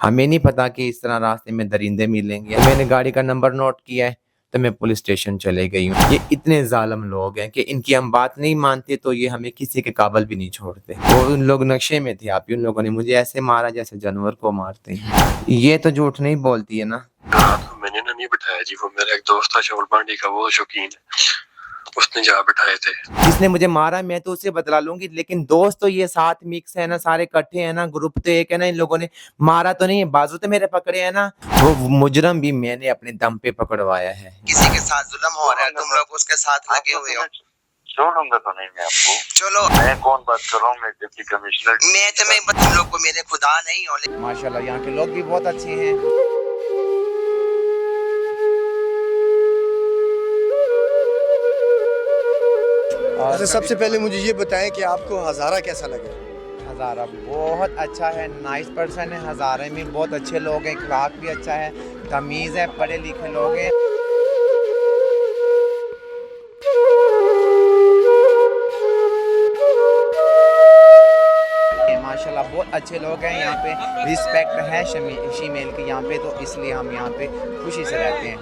ہمیں نہیں پتا کہ اس طرح راستے میں درندے ملیں گے. میں نے گاڑی کا نمبر نوٹ کیا ہے تو میں پولیس اسٹیشن چلے گئی ہوں. یہ اتنے ظالم لوگ ہیں کہ ان کی ہم بات نہیں مانتے تو یہ ہمیں کسی کے قابل بھی نہیں چھوڑتے. وہ ان لوگ نقشے میں تھے. آپ ان لوگوں نے مجھے ایسے مارا جیسے جانور کو مارتے ہیں. یہ تو جھوٹ نہیں بولتی ہے نا. میں نے نہیں بٹھایا جی، وہ میرا ایک دوست تھا شاول بانڈی کا، وہ شوقین ہے، اس نے جا بٹھائے تھے. جس نے مجھے مارا میں تو اسے بدلا لوں گی، لیکن دوست تو یہ ساتھ مکس ہے نا، سارے کٹھے ہیں نا، گروپ تو ایک ہے نا. ان لوگوں نے مارا تو نہیں ہے، بازو تو میرے پکڑے ہیں نا. وہ مجرم بھی میں نے اپنے دم پہ پکڑوایا ہے. کسی کے ساتھ ظلم ہو رہا ہے، تم لوگ اس کے ساتھ لگے ہوئے ہو. چھوڑوں گا تو نہیں میں آپ کو. چلو میں کون بات کر رہا ہوں، میں ڈپٹی کمشنر. میں تمہیں تم لوگ کو میرے خدا نہیں ہو. ماشاءاللہ یہاں کے لوگ بھی بہت اچھے ہیں. اچھا، سب سے پہلے مجھے یہ بتائیں کہ آپ کو ہزارہ کیسا لگا؟ ہزارہ بہت اچھا ہے، نائس پرسن ہے. ہزارے میں بہت اچھے لوگ ہیں، اخلاق بھی اچھا ہے، تمیز ہے، پڑھے لکھے لوگ ہیں. ماشاءاللہ بہت اچھے لوگ ہیں. یہاں پہ رسپیکٹ ہے شیمیل کی یہاں پہ، تو اس لیے ہم یہاں پہ خوشی سے رہتے ہیں.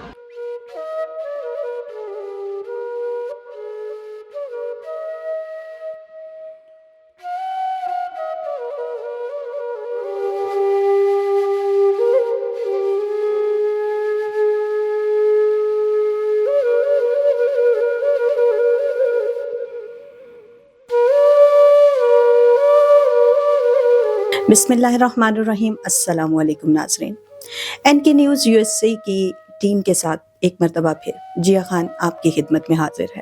بسم اللہ الرحمن الرحیم. السلام علیکم ناظرین. این کے نیوز یو ایس اے کی ٹیم کے ساتھ ایک مرتبہ پھر جیا خان آپ کی خدمت میں حاضر ہے.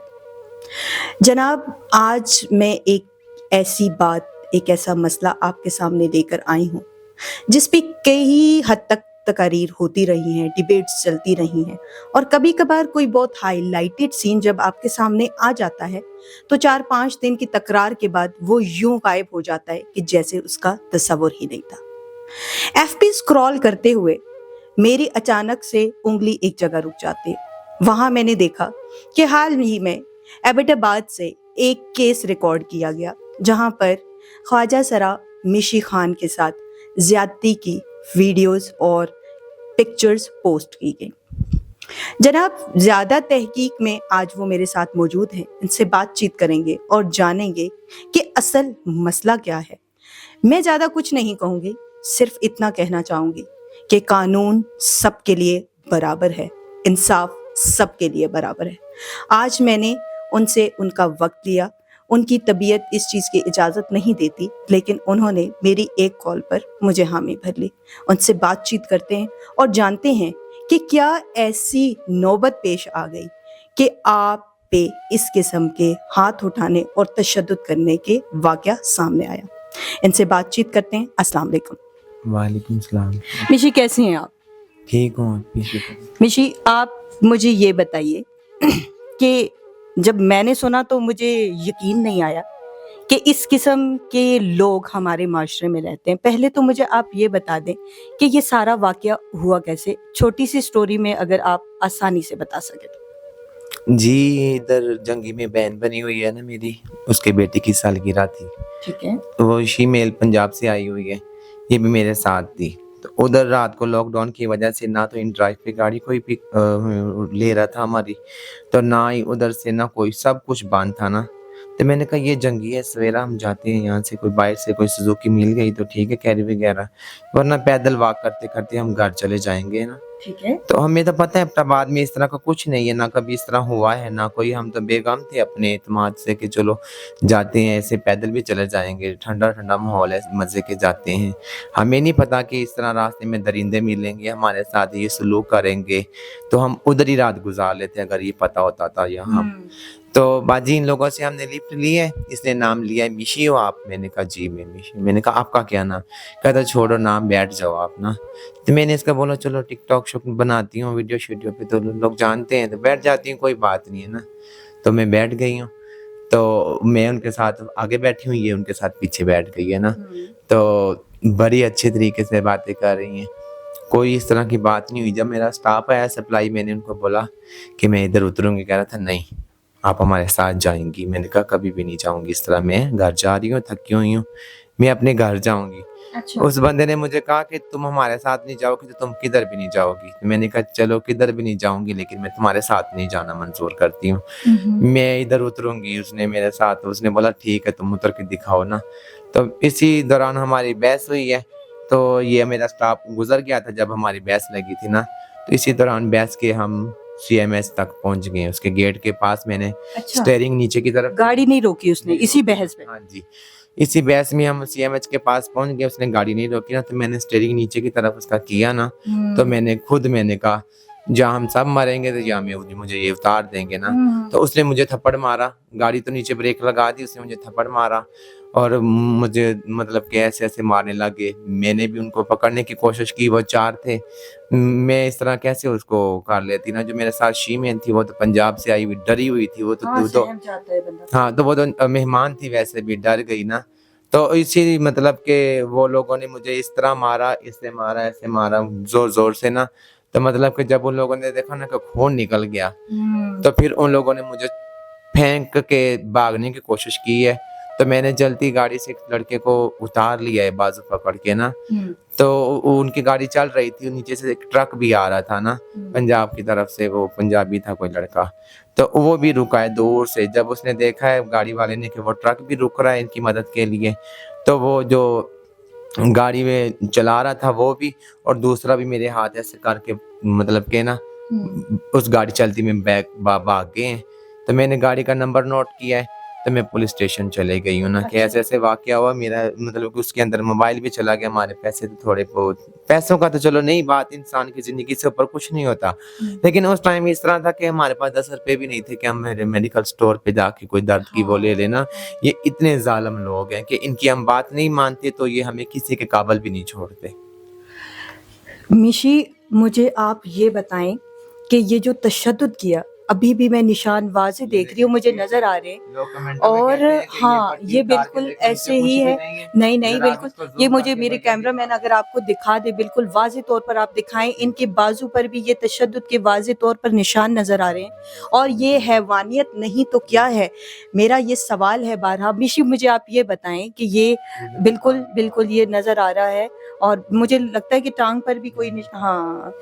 جناب، آج میں ایک ایسی بات، ایک ایسا مسئلہ آپ کے سامنے لے کر آئی ہوں جس پہ کئی حد تک تقاریر ہوتی رہی ہیں، ڈیبیٹس چلتی رہی ہیں، اور کبھی کبھار کوئی بہت ہائی لائٹڈ سین جب آپ کے سامنے آ جاتا ہے تو 4-5 دن کی تکرار کے بعد وہ یوں غائب ہو جاتا ہے کہ جیسے اس کا تصور ہی نہیں تھا. ایف پی اسکرول کرتے ہوئے میری اچانک سے انگلی ایک جگہ رک جاتی ہے. وہاں میں نے دیکھا کہ حال ہی میں ایبٹ آباد سے ایک کیس ریکارڈ کیا گیا جہاں پر خواجہ سرا مشی خان کے ساتھ زیادتی کی ویڈیوز اور پکچرز پوسٹ کی گئی. جناب، زیادہ تحقیق میں آج وہ میرے ساتھ موجود ہیں. ان سے بات چیت کریں گے اور جانیں گے کہ اصل مسئلہ کیا ہے. میں زیادہ کچھ نہیں کہوں گی، صرف اتنا کہنا چاہوں گی کہ قانون سب کے لیے برابر ہے، انصاف سب کے لیے برابر ہے. آج میں نے ان سے ان کا وقت لیا. ان کی طبیعت اس چیز کی اجازت نہیں دیتی، لیکن انہوں نے میری ایک کال پر مجھے حامی بھر لی. ان سے بات چیت کرتے ہیں اور جانتے ہیں کہ کیا ایسی نوبت پیش آ گئی کہ آپ پہ اس قسم کے ہاتھ اٹھانے اور تشدد کرنے کے واقعہ سامنے آیا. ان سے بات چیت کرتے ہیں. السلام علیکم. وعلیکم السلام. مشی، کیسے ہیں آپ؟ ٹھیک ہوں. مشی، آپ مجھے یہ بتائیے کہ جب میں نے سنا تو مجھے یقین نہیں آیا کہ اس قسم کے لوگ ہمارے معاشرے میں رہتے ہیں. پہلے تو مجھے آپ یہ بتا دیں کہ یہ سارا واقعہ ہوا کیسے، چھوٹی سی سٹوری میں اگر آپ آسانی سے بتا سکیں. جی، ادھر جنگی میں بہن بنی ہوئی ہے نا میری، اس کے بیٹی کی سالگرہ تھی. ٹھیک ہے. وہ شیمیل پنجاب سے آئی ہوئی ہے، یہ بھی میرے ساتھ تھی. تو ادھر رات کو لاک ڈاؤن کی وجہ سے نہ تو ان ڈرائیو پہ گاڑی کوئی لے رہا تھا ہماری، تو نہ ہی ادھر سے نہ کوئی، سب کچھ بند تھا نا. تو میں نے کہا یہ جنگی ہے، سویرا ہم جاتے ہیں یہاں سے، کوئی باہر سے کوئی سوزوکی مل گئی تو ٹھیک ہے، کیری وغیرہ، ورنہ پیدل واک کرتے کرتے ہم گھر چلے جائیں گے نا. ٹھیک ہے. تو ہمیں تو پتہ ہے آباد میں اس طرح کا کچھ نہیں ہے، نہ کبھی اس طرح ہوا ہے، نہ کوئی. ہم تو بیگم تھے اپنے اعتماد سے کہ چلو جاتے ہیں، ایسے پیدل بھی چلے جائیں گے، ٹھنڈا ٹھنڈا ماحول ہے، مزے کے جاتے ہیں. ہمیں نہیں پتا کہ اس طرح راستے میں درندے ملیں گے، ہمارے ساتھ یہ سلوک کریں گے، تو ہم ادھر ہی رات گزار لیتے اگر یہ پتا ہوتا تھا یہاں. تو باجی ان لوگوں سے ہم نے لفٹ لی ہے. اس نے نام لیا ہے مشی ہو آپ؟ میں نے کہا جی میں مشی. میں نے کہا آپ کا کیا نام؟ کہتا چھوڑو نام، بیٹھ جاؤ آپ نا. تو میں نے اس کا بولا چلو ٹک ٹاک شو بناتی ہوں، ویڈیو شیڈیو پہ تو لوگ جانتے ہیں تو بیٹھ جاتی ہوں، کوئی بات نہیں ہے نا. تو میں بیٹھ گئی ہوں، تو میں ان کے ساتھ آگے بیٹھی ہوں، یہ ان کے ساتھ پیچھے بیٹھ گئی ہے نا. تو بڑی اچھے طریقے سے باتیں کر رہی ہیں، کوئی اس طرح کی بات نہیں ہوئی. جب میرا سٹاپ آیا سپلائی، میں نے ان کو بولا کہ میں ادھر اتروں گی. کہہ رہا تھا نہیں آپ ہمارے ساتھ جائیں گی. میں نے کہا کبھی بھی نہیں جاؤں گی اس طرح، میں گھر جا رہی ہوں، تھکی ہوئی ہوں، میں اپنے گھر جاؤں گی. अच्छा उस बंदे ने मुझे कहा कि तुम हमारे साथ नहीं जाओगी तो तुम किधर भी नहीं जाओगी। तो मैंने कहा चलो किधर भी नहीं जाऊंगी लेकिन मैं तुम्हारे साथ नहीं जाना मंजूर करती हूँ, मैं इधर उतरूंगी। उसने मेरे साथ, उसने बोला ठीक है तुम उतर के दिखाओ ना। तो इसी दौरान हमारी बहस हुई है। तो ये मेरा स्टॉप गुजर गया था जब हमारी बहस लगी थी ना, तो इसी दौरान बहस के हम CMS तक पहुंच गए। उसके गेट के पास मैंने अच्छा स्टेयरिंग नीचे की तरफ, गाड़ी नहीं रोकी उसने इसी बहस में? हाँ जी, इसी बहस में हम CMH के पास पहुंच गए। उसने गाड़ी नहीं रोकी ना, तो मैंने स्टेयरिंग नीचे की तरफ उसका किया ना, तो मैंने कहा जहाँ हम सब मरेंगे तो यहाँ में मुझे ये उतार देंगे ना। तो उसने मुझे थप्पड़ मारा, गाड़ी तो नीचे ब्रेक लगा दी, उसने मुझे थप्पड़ मारा और मुझे मतलब कि ऐसे ऐसे मारने लगे। मैंने भी उनको पकड़ने की कोशिश की, वो 4 थे, मैं इस तरह कैसे उसको कर लेती ना। जो मेरे साथ शीमेन थी वो तो पंजाब से आई हुई डरी हुई थी, वो तो सहम जाता है बंदा। हाँ, तो वो तो मेहमान थी, वैसे भी डर गई ना। तो इसी मतलब के वो लोगों ने मुझे इस तरह मारा, इससे मारा, ऐसे मारा जोर जोर से ना। तो मतलब कि जब उन लोगों ने देखा ना कि खून निकल गया, तो फिर उन लोगों ने मुझे फेंक के भागने की कोशिश की है। तो मैंने जल्दी गाड़ी से एक लड़के को उतार लिया है बाजू पकड़ के ना। तो उनकी गाड़ी चल रही थी, नीचे से एक ट्रक भी आ रहा था ना पंजाब की तरफ से, वो पंजाबी था कोई लड़का, तो वो भी रुका है दूर से। जब उसने देखा है गाड़ी वाले ने कि वो ट्रक भी रुक रहा है इनकी मदद के लिए, तो वो जो गाड़ी में चला रहा था वो भी, और दूसरा भी मेरे हाथ ऐसे करके मतलब के ना उस गाड़ी चलती में भाग गए हैं। तो मैंने गाड़ी का नंबर नोट किया है, तो मैं पुलिस स्टेशन चले गई हूँ ना कि ऐसे ऐसे वाकया हुआ। मेरा मतलब कि उसके अंदर मोबाइल भी चला गया, हमारे पैसे तो थोड़े बहुत, पैसों का तो चलो नहीं बात, इंसान की जिंदगी से ऊपर कुछ नहीं होता, लेकिन उस टाइम इस तरह था कि हमारे पास 10 रुपए भी नहीं थे कि हम मेरे मेडिकल स्टोर पे जाके कोई दर्द की वो ले लेना। ये इतने जालिम लोग हैं कि इनकी हम बात नहीं मानते तो ये हमें किसी के काबिल भी नहीं छोड़ते। मिशी, मुझे आप ये बताएं कि ये जो तशद्दुद किया, अभी भी मैं निशान वाज़े देख रही हूँ, मुझे नजर आ रहे हैं। और हाँ, ये बिल्कुल ऐसे ही है। नहीं नहीं, बिल्कुल ये मुझे मेरे कैमरामैन अगर आपको दिखा दे, बिल्कुल वाज़े तौर पर आप दिखाएं। इनके बाजू पर भी ये तशद्दुद के वाज़े तौर पर निशान नजर आ रहे हैं। और ये हैवानियत नहीं तो क्या है? मेरा ये सवाल है बारहा। मिशी, मुझे आप ये बताएं कि ये बिल्कुल बिल्कुल ये नजर आ रहा है, और मुझे लगता है कि टांग पर भी कोई हाँ,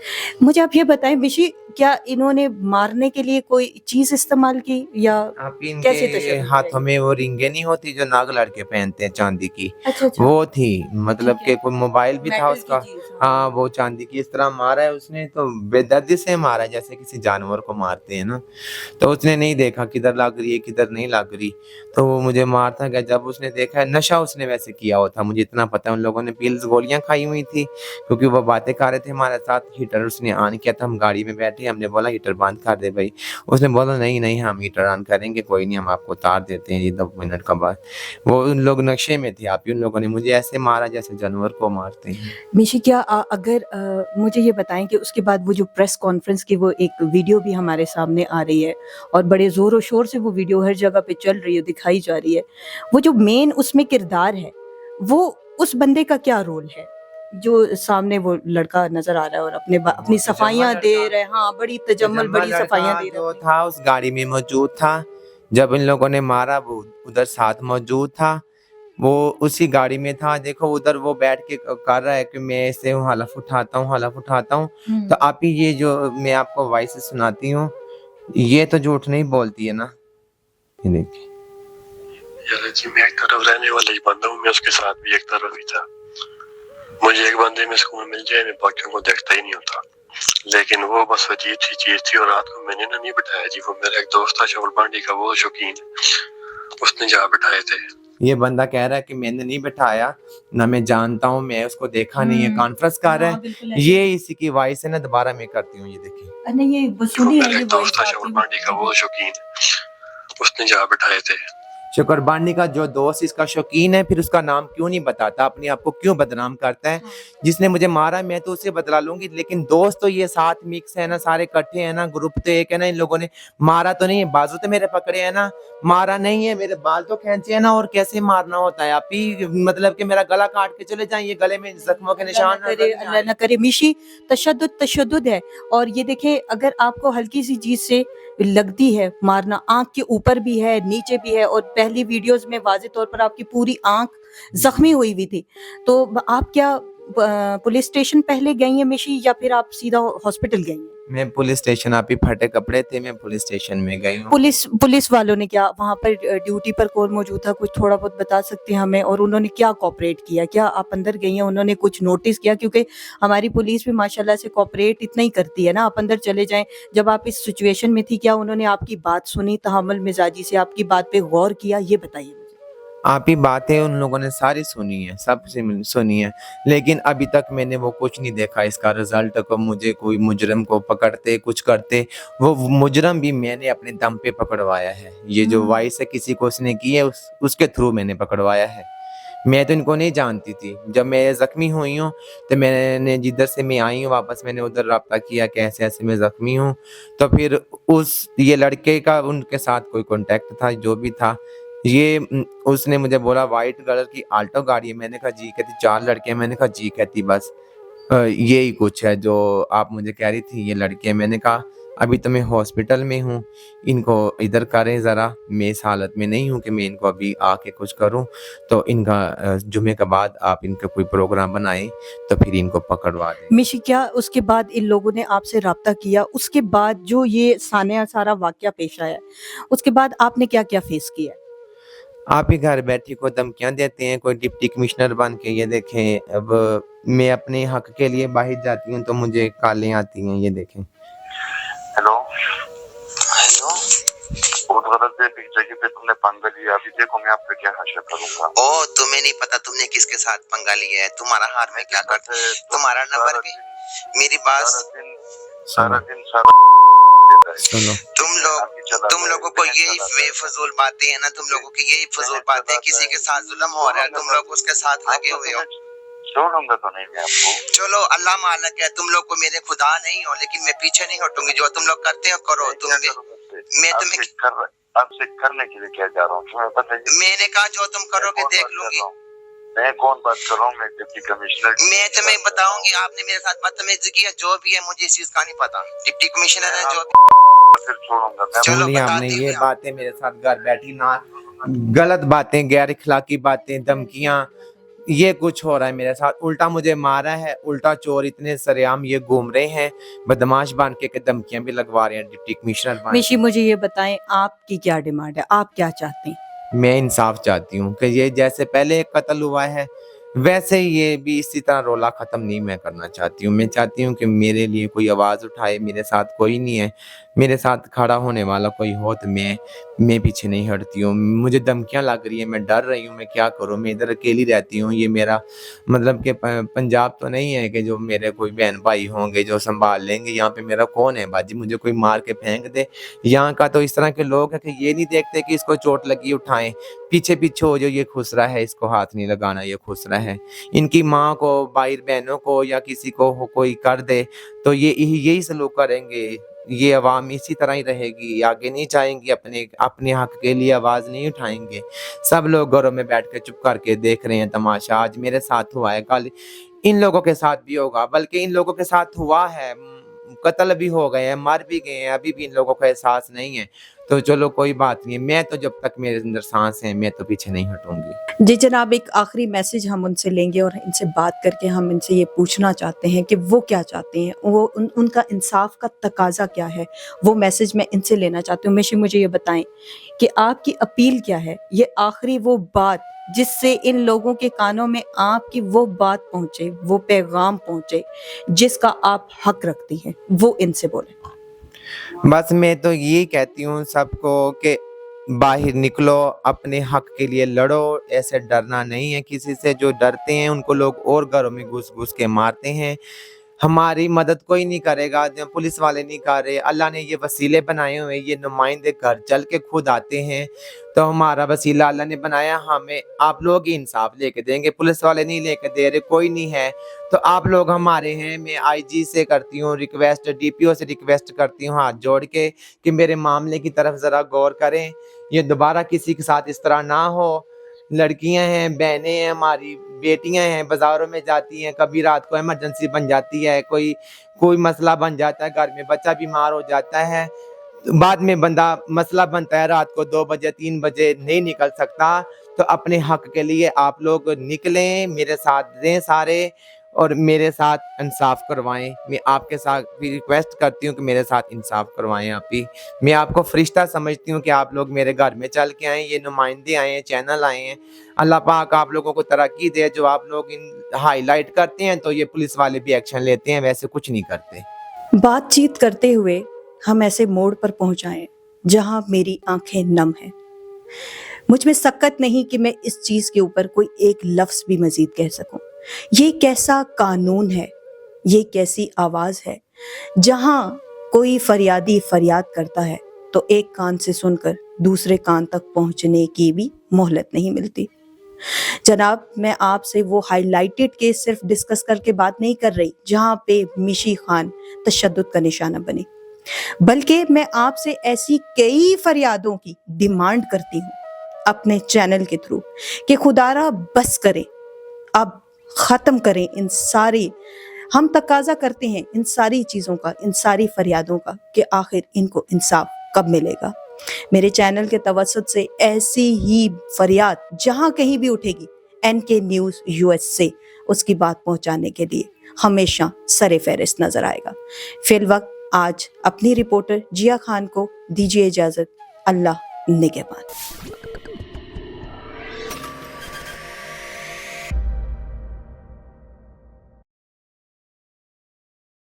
मुझे आप ये बताएं मिशी, क्या इन्होंने मारने के लिए कोई चीज इस्तेमाल की या कैसे इनके हाथों में वो रिंगे नहीं होती जो नाग लड़के पहनते हैं चांदी की, अच्छा अच्छा, वो थी, मतलब कि कोई मोबाइल भी था उसका, हाँ वो चांदी की। इस तरह मारा है उसने, तो बेदर्दी से मारा जैसे किसी जानवर को मारते हैं ना। तो उसने नहीं देखा किधर लग रही है किधर नहीं लग रही, तो वो मुझे मारता गया। जब उसने देखा है, नशा उसने वैसे किया हुआ था, मुझे इतना पता है। उन लोगों ने पिल्स गोलियां खाई हुई थी क्योंकि वो बातें कर रहे थे हमारे साथ। हीटर उसने ऑन किया था, हम गाड़ी में बैठे, हमने बोला हीटर बंद कर दे भाई। उसने बोला नहीं नहीं हम हीटर ऑन करेंगे, कोई नहीं हम आपको उतार देते हैं ये 2 मिनट का बाद। वो उन लोग नशे में थे। आप उन लोगों ने मुझे ऐसे मारा जैसे जानवर को मारते हैं। मिशी, क्या अगर मुझे ये बताएं कि उसके बाद वो जो प्रेस कॉन्फ्रेंस की वो एक वीडियो भी हमारे सामने आ रही है, और बड़े जोर शोर से वो वीडियो हर जगह पे चल रही है, दिखाई जा रही है, वो जो मेन उसमें किरदार है, वो उस बंदे का क्या रोल है जो सामने वो लड़का नजर आ रहा है और अपनी सफाइयां दे रहा है? हाँ, बड़ी तजम्मुल, बड़ी सफाइयां दे रहा है। जो था उस गाड़ी में मौजूद था, जब इन लोगों ने मारा वो उधर साथ मौजूद था, वो उसी गाड़ी में था। देखो उधर वो बैठ के कर रहा है कि मैं ऐसे हलफ उठाता हूँ हलफ उठाता हूँ। तो आप ही ये जो मैं आपको वॉइस सुनाती हूँ, ये तो झूठ नहीं बोलती है ना। ये देखिए यार जी, मैं एक तरफ रहने वाला ही बंदा हूँ, मैं उसके साथ भी एक तरफ ही था। मुझे एक बंदे में सुकून मिल जाए, मैं बाकियों को देखता ही नहीं होता, लेकिन वो बस अजीब सी चीज थी। और रात को मैंने ना नहीं बिठाया जी, वो मेरा एक दोस्त था शोल बांडी का, वो शौकीन है, उसने जा बिठाए थे। ये बंदा कह रहा है कि मैंने नहीं बिठाया ना, मैं जानता हूँ, मैं उसको देखा नहीं है, कॉन्फ्रेंस कर रहा है। ये इसी की वॉइस है ना, दोबारा मैं करती हूँ, ये देखिए। नहीं, ये वसूली है, मेरा ये एक दोस्त था शोल बांडी का, वो शौकीन है, उसने जा बिठाए थे। शुक्र बांडी का जो दोस्त इसका शौकीन है, फिर उसका नाम क्यों नहीं बताता, अपने आप को क्यों बदनाम करता है? जिसने मुझे मारा मैं तो उसे बदला लूंगी, लेकिन दोस्त तो ये साथ मिक्स है ना, सारे इकट्ठे हैं ना, ग्रुप तो एक है ना। इन लोगों ने मारा तो नहीं है, बाजू तो मेरे पकड़े हैं ना, मारा नहीं है, मेरे बाल तो खींचे हैं ना, और कैसे मारना होता है? आप ही मतलब कि मेरा गला काट के चले जाएं, ये गले में जख्मों के निशान अल्लाह न करे। मिशी, तशद्दुद तशद्दुद है। और ये देखें, अगर आपको हल्की सी चीज से लगती है मारना, आंख के ऊपर भी है, नीचे भी है, और पहली वीडियोस में वाज़े तौर पर आपकी पूरी आंख जख्मी हुई हुई थी। तो आप क्या पुलिस स्टेशन पहले गई हैं मिशी, या फिर आप सीधा हॉस्पिटल गई हैं? मैं पुलिस स्टेशन, आप ही फटे कपड़े थे, मैं पुलिस स्टेशन में गई हूँ। पुलिस वालों ने क्या वहाँ पर ड्यूटी पर कौन मौजूद था, कुछ थोड़ा बहुत बता सकते हैं हमें, और उन्होंने क्या कोऑपरेट किया? क्या आप अंदर गई हैं, उन्होंने कुछ नोटिस किया? क्योंकि हमारी पुलिस भी माशाल्लाह से कोऑपरेट इतना ही करती है ना, आप अंदर चले जाएं। जब आप इस सिचुएशन में थी, क्या उन्होंने आपकी बात सुनी, तहम्मुल मिजाजी से आपकी बात पे गौर किया? ये बताइए मुझे। आप ही बातें उन लोगों ने सारी सुनी है, सब सुनी है, लेकिन अभी तक मैंने वो कुछ नहीं देखा इसका रिजल्ट। को मुझे कोई मुजरम को पकड़ते कुछ करते, वो मुजरम भी मैंने अपने दम पे पकड़वाया है। ये जो वॉइस है किसी को उसने की है, उसके थ्रू मैंने पकड़वाया है। मैं तो इनको नहीं जानती थी। जब मैं ज़ख्मी हुई हूँ तो मैंने जिधर से मैं आई हूँ वापस मैंने उधर रब्ता किया कि ऐसे ऐसे मैं ज़ख्मी हूँ। तो फिर ये लड़के का उनके साथ कोई कॉन्टैक्ट था, जो भी था, उसने मुझे बोला वाइट कलर की आल्टो गाड़ी है। मैंने कहा जी। कहती 4 लड़के हैं। मैंने कहा जी। कहती बस यही कुछ है जो आप मुझे कह रही थी, ये लड़के हैं। मैंने कहा अभी तो मैं हॉस्पिटल में हूँ, इनको इधर करें ज़रा, मैं इस हालत में नहीं हूँ कि मैं इनको अभी आके कुछ करूँ। तो इनका जुमे के बाद आप इनका कोई प्रोग्राम बनाएं तो फिर इनको पकड़वा दें। मिशी, क्या उसके बाद इन लोगों ने आपसे राब्ता किया? उसके बाद जो ये सानिया सारा वाकया पेश आया, उसके बाद आपने क्या क्या फेस किया? आप ही घर बैठी को धमकियां देते हैं, कोई डिप्टी कमिश्नर बन के। ये देखें, अब मैं अपने हक के लिए बाहर जाती हूँ तो मुझे कालें आती हैं। ये देखें। Hello hello. बहुत गलत है, एक जगह पे तुमने पंगा लिया। अभी देखो मैं आप पे क्या हशर करूंगा। ओ तुम्हें नहीं पता तुमने किसके साथ पंगा लिया है? तुम्हारा हाथ में क्या करते? तुम्हारा नंबर भी मेरी बात सारा दिन सुनो, तुम लोगों को यही बेफजूल बातें है ना, तुम लोगों की यही फजूल बातें, किसी के साथ जुल्म हो रहा है, तुम लोग उसके साथ लगे हुए हो। छोड़ूंगा तो नहीं मैं आपको। चलो अल्लाह मालिक है, तुम लोग को मेरे खुदा नहीं हो, लेकिन मैं पीछे नहीं हटूंगी। जो तुम लोग करते हो करो। मैं तुम्हें आपसे करने के लिए क्या जा रहा हूँ तुम्हें पता है? मैंने कहा जो तुम करोगे देख लूंगी। मैं कौन बात कर रहा हूँ? मैं डिप्टी कमिश्नर। मैं तुम्हें बताऊंगी, आपने मेरे साथ बदतमीजी की है, जो भी है मुझे इस चीज का नहीं पता। डिप्टी कमिश्नर है जो फिर छोड़ूंगा मैं। चलो सुन लिया आपने ये बातें मेरे साथ घर बैठी ना, गलत बातें, गैर इखलाकी बातें, धमकियां, ये कुछ हो रहा है मेरे साथ। उल्टा मुझे मारा है, उल्टा चोर इतने सरेआम ये घूम रहे हैं, बदमाश बन के धमकियां भी लगवा रहे हैं डिप्टी कमिश्नर बन के। मिशी, मुझे ये बताएं, आपकी क्या डिमांड है? आप क्या चाहते हैं? मैं इंसाफ चाहती हूँ कि ये जैसे पहले एक कत्ल हुआ है वैसे ही ये भी इसी तरह रोला ख़त्म नहीं मैं करना चाहती हूँ। मैं चाहती हूँ कि मेरे लिए कोई आवाज़ उठाए। मेरे साथ कोई नहीं है, मेरे साथ खड़ा होने वाला कोई हो तो मैं पीछे नहीं हटती हूँ। मुझे धमकियाँ लग रही है, मैं डर रही हूँ, मैं क्या करूँ? मैं इधर अकेली रहती हूँ। ये मेरा मतलब कि पंजाब तो नहीं है कि जो मेरे कोई बहन भाई होंगे जो संभाल लेंगे। यहाँ पे मेरा कौन है बाजी, मुझे कोई मार के फेंक दे। यहाँ का तो इस तरह के लोग हैं कि ये नहीं देखते कि इसको चोट लगी उठाएं, पीछे पीछे हो जो ये खुसरा है, इसको हाथ नहीं लगाना, ये खुसरा है। इनकी माँ को, भाई बहनों को या किसी को कोई कर दे तो ये यही सलूक करेंगे। ये अवाम इसी तरह ही रहेगी, आगे नहीं जाएंगी, अपने हक के लिए आवाज़ नहीं उठाएंगे। सब लोग घरों में बैठ के चुप करके देख रहे हैं तमाशा। आज मेरे साथ हुआ है, कल इन लोगों के साथ भी होगा, बल्कि इन लोगों के साथ हुआ है, कत्ल भी हो गए हैं, मर भी गए हैं, अभी भी इन लोगों को एहसास नहीं है। तो चलो कोई बात नहीं, मैं तो जब तक मेरे अंदर सांस है मैं तो पीछे नहीं हटूंगी। जी जनाब, एक आखिरी मैसेज हम उनसे लेंगे और इनसे बात करके हम इनसे ये पूछना चाहते हैं कि वो क्या चाहते हैं, वो उनका इंसाफ का तकाजा क्या है, वो मैसेज मैं इनसे लेना चाहती हूँ। मिशी, मुझे ये बताएं कि आपकी अपील क्या है, ये आखिरी वो बात जिससे इन लोगों के कानों में आपकी वो बात पहुंचे, वो पैगाम पहुंचे जिसका आप हक रखती हैं, वो इनसे बोलें। बस मैं तो यही कहती हूँ सबको कि बाहर निकलो, अपने हक के लिए लड़ो, ऐसे डरना नहीं है किसी से। जो डरते हैं उनको लोग और घरों में घुस घुस के मारते हैं। हमारी मदद कोई नहीं करेगा, जो पुलिस वाले नहीं कर रहे। अल्लाह ने ये वसीले बनाए हुए, ये नुमाइंदे घर चल के खुद आते हैं, तो हमारा वसीला अल्लाह ने बनाया, हमें आप लोग ही इंसाफ लेके देंगे। पुलिस वाले नहीं लेके दे रहे, कोई नहीं है, तो आप लोग हमारे हैं। मैं आईजी से करती हूँ रिक्वेस्ट, डीपीओ से रिक्वेस्ट करती हूँ हाथ जोड़ के कि मेरे मामले की तरफ ज़रा गौर करें, ये दोबारा किसी के साथ इस तरह ना हो। लड़कियां हैं, बहनें हैं, हमारी बेटियां हैं, बाज़ारों में जाती हैं, कभी रात को इमरजेंसी बन जाती है, कोई मसला बन जाता है, घर में बच्चा बीमार हो जाता है, بعد میں بندہ مسئلہ بنتا ہے رات کو 2 بجے 3 بجے نہیں نکل سکتا، تو اپنے حق کے لیے آپ لوگ نکلیں، میرے ساتھ دیں سارے، اور میرے ساتھ انصاف کروائیں۔ میں آپ کے ساتھ بھی ریکویسٹ کرتی ہوں کہ میرے ساتھ انصاف کروائیں آپ بھی۔ میں آپ کو فرشتہ سمجھتی ہوں کہ آپ لوگ میرے گھر میں چل کے آئیں، یہ نمائندے آئے ہیں، چینل آئے ہیں۔ اللہ پاک آپ لوگوں کو ترقی دے، جو آپ لوگ ہائی لائٹ کرتے ہیں تو یہ پولیس والے بھی ایکشن لیتے ہیں، ویسے کچھ نہیں کرتے۔ بات چیت کرتے ہوئے ہم ایسے موڑ پر پہنچائیں جہاں میری آنکھیں نم ہیں۔ مجھ میں سکت نہیں کہ میں اس چیز کے اوپر کوئی ایک لفظ بھی مزید کہہ سکوں۔ یہ کیسا قانون ہے، یہ کیسی آواز ہے جہاں کوئی فریادی فریاد کرتا ہے تو ایک کان سے سن کر دوسرے کان تک پہنچنے کی بھی مہلت نہیں ملتی۔ جناب، میں آپ سے وہ ہائی لائٹڈ کیس صرف ڈسکس کر کے بات نہیں کر رہی جہاں پہ میشی خان تشدد کا نشانہ بنی، بلکہ میں آپ سے ایسی کئی فریادوں کی ڈیمانڈ کرتی ہوں اپنے چینل کے تھرو کہ خدا را بس کریں، اب ختم کریں ان ساری، ہم تقاضا کرتے ہیں ان ساری چیزوں کا، ان ساری فریادوں کا کہ آخر ان کو انصاف کب ملے گا۔ میرے چینل کے توسط سے ایسی ہی فریاد جہاں کہیں بھی اٹھے گی، NK نیوز USA اس کی بات پہنچانے کے لیے ہمیشہ سر فہرست نظر آئے گا۔ فی الوقت آج اپنی رپورٹر جیا خان کو دیجیے اجازت۔ اللہ نگہبان۔